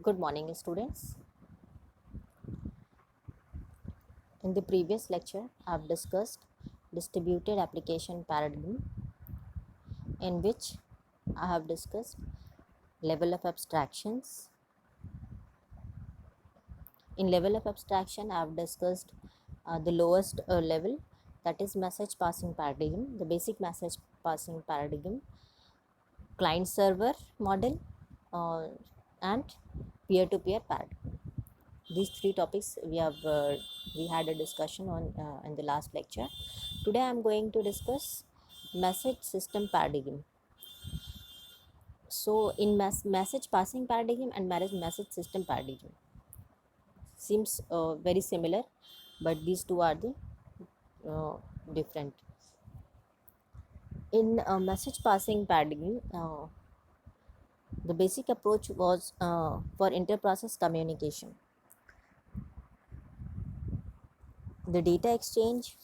Good morning, students. In the previous lecture, I have discussed distributed application paradigm, in which I have discussed level of abstractions. In level of abstraction, I have discussed the lowest level, that is message passing paradigm, the basic message passing paradigm, client server model, and peer-to-peer paradigm. These three topics we had a discussion on in the last lecture. Today I am going to discuss message system paradigm. So in message passing paradigm and message system paradigm seems very similar, but these two are the uh, different. In message passing paradigm, the basic approach was for inter-process communication. The data exchange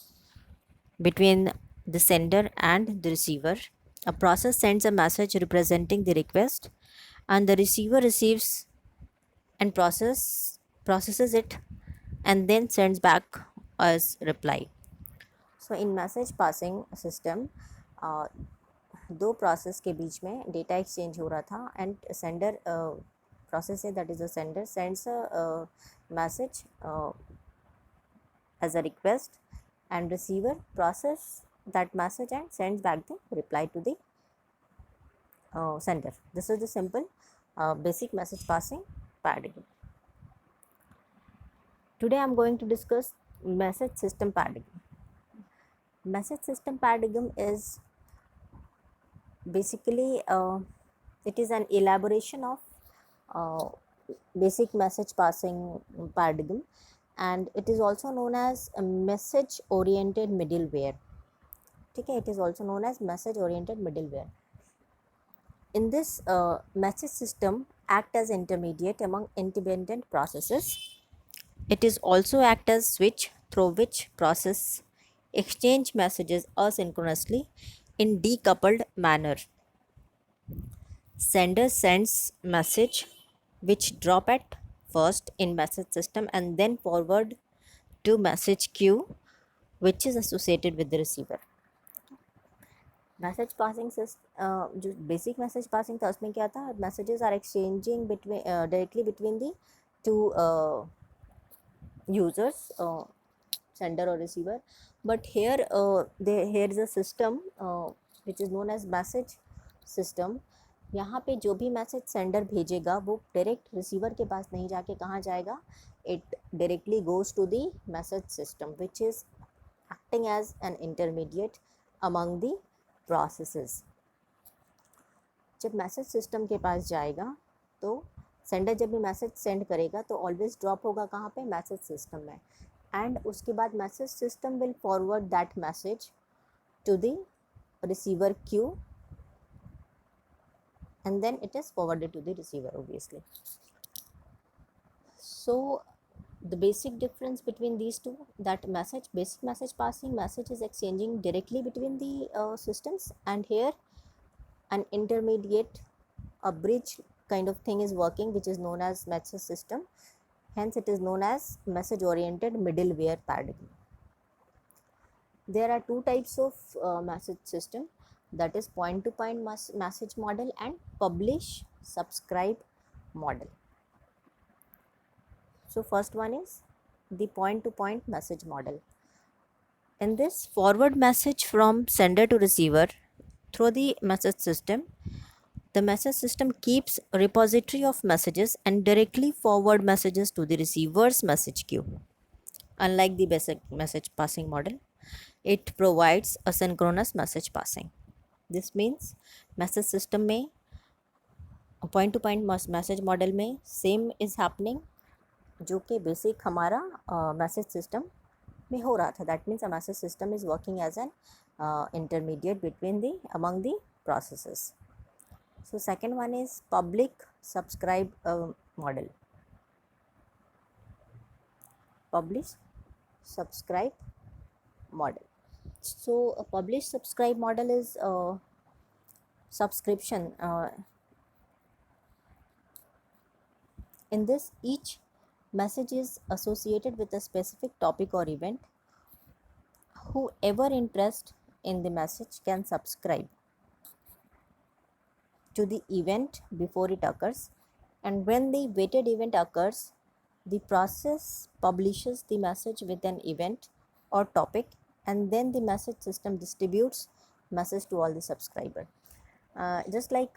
between the sender and the receiver. A process sends a message representing the request, and the receiver receives and processes it and then sends back as reply. So in message passing system, uh, दो process के बीच में data exchange हो रहा था and sender process that is the sender sends a message as a request, and receiver process that message and sends back the reply to the sender. This is the simple basic message passing paradigm. Today I am going to discuss message system paradigm. Message system paradigm is basically it is an elaboration of uh, basic message passing paradigm, and it is also known as a message oriented middleware. Okay, it is also known as message oriented middleware. In this message system act as intermediate among independent processes. It is also act as switch through which process exchange messages asynchronously in decoupled manner. Sender sends message which drop at first in message system and then forward to message queue which is associated with the receiver. Message passing जो basic message passing था उसमें क्या था, messages are exchanging between directly between the two users, sender or receiver, but here is a system which is known as message system. यहाँ पे जो भी message sender भेजेगा वो डायरेक्ट रिसीवर के पास नहीं जाके कहाँ जाएगा, it directly goes to the message system which is acting as an intermediate among the processes. जब मैसेज सिस्टम के पास जाएगा तो सेंडर जब भी मैसेज सेंड करेगा तो ऑलवेज ड्रॉप होगा कहाँ पे, मैसेज सिस्टम में, एंड उसके बाद message system will forward that message to the receiver queue and then it is forwarded to the receiver obviously. So the basic difference between these two, that basic message passing message is exchanging directly between the systems, and here an intermediate, a bridge kind of thing is working which is known as message system, hence it is known as message oriented middleware paradigm. There are two types of message system, that is point to point message model and publish subscribe model. So first one is the point to point message model. In this, forward message from sender to receiver through the message system, the message system keeps a repository of messages and directly forward messages to the receiver's message queue. Unlike the basic message passing model, it provides asynchronous message passing. This means message system में point to point message model में same is happening जो कि basic हमारा message system में हो रहा था. That means a message system is working as an intermediate between the among the processes. So second one is public subscribe model. publish subscribe model. So a publish subscribe model is subscription. In this, each message is associated with a specific topic or event. Whoever interested in the message can subscribe to the event before it occurs, and when the waited event occurs, the process publishes the message with an event or topic, and then the message system distributes message to all the subscriber. Just like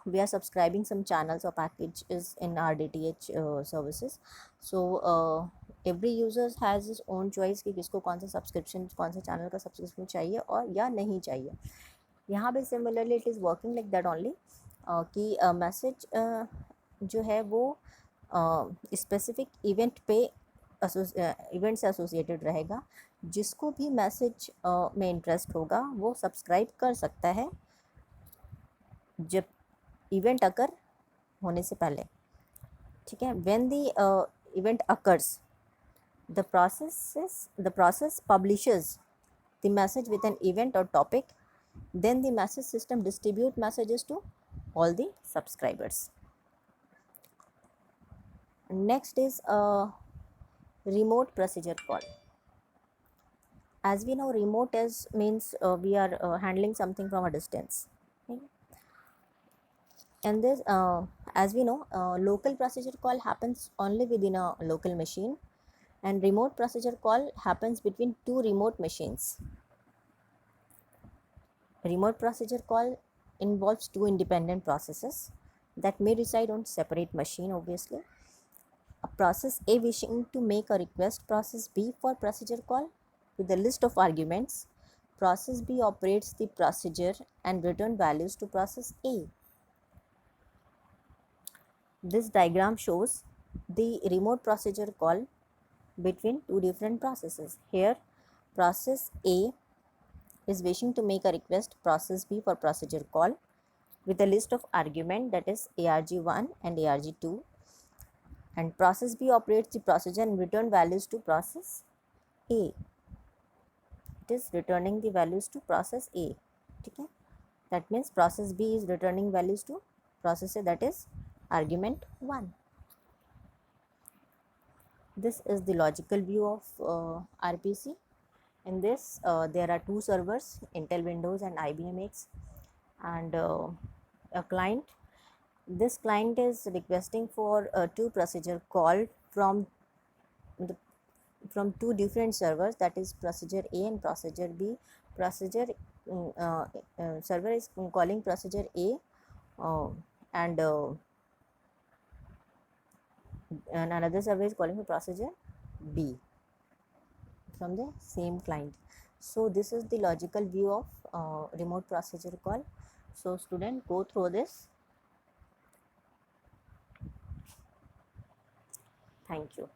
we are subscribing some channels or packages in our DTH services, so every user has his own choice कि किसको कौन सा subscription, कौन सा channel का subscription चाहिए और या नहीं चाहिए. यहाँ पे similarly it is working like that only कि मैसेज जो है वो स्पेसिफिक इवेंट पे इवेंट से एसोसिएटेड रहेगा. जिसको भी मैसेज में इंटरेस्ट होगा वो सब्सक्राइब कर सकता है जब इवेंट अकर होने से पहले. ठीक है. When the event occurs, the process publishes the message with an event or topic, then the message system distribute messages to all the subscribers. Next is a remote procedure call. As we know, remote means we are handling something from a distance. Okay? And this as we know, local procedure call happens only within a local machine, and remote procedure call happens between two remote machines. Remote procedure call involves two independent processes that may reside on separate machine. Obviously, a process A wishing to make a request process B for procedure call with a list of arguments. Process B operates the procedure and return values to process A. This diagram shows the remote procedure call between two different processes. Here, process A is wishing to make a request process B for procedure call with a list of argument, that is arg1 and arg2, and process B operates the procedure and return values to process A. It is returning the values to process A. Okay? That means process B is returning values to process A, that is argument 1. This is the logical view of RPC. In this, there are two servers, Intel Windows and IBM X, and a client. This client is requesting for two procedure call from two different servers, that is procedure A and procedure B. Procedure server is calling procedure A, and another server is calling for procedure B from the same client. So this is the logical view of remote procedure call. So student, go through this. Thank you.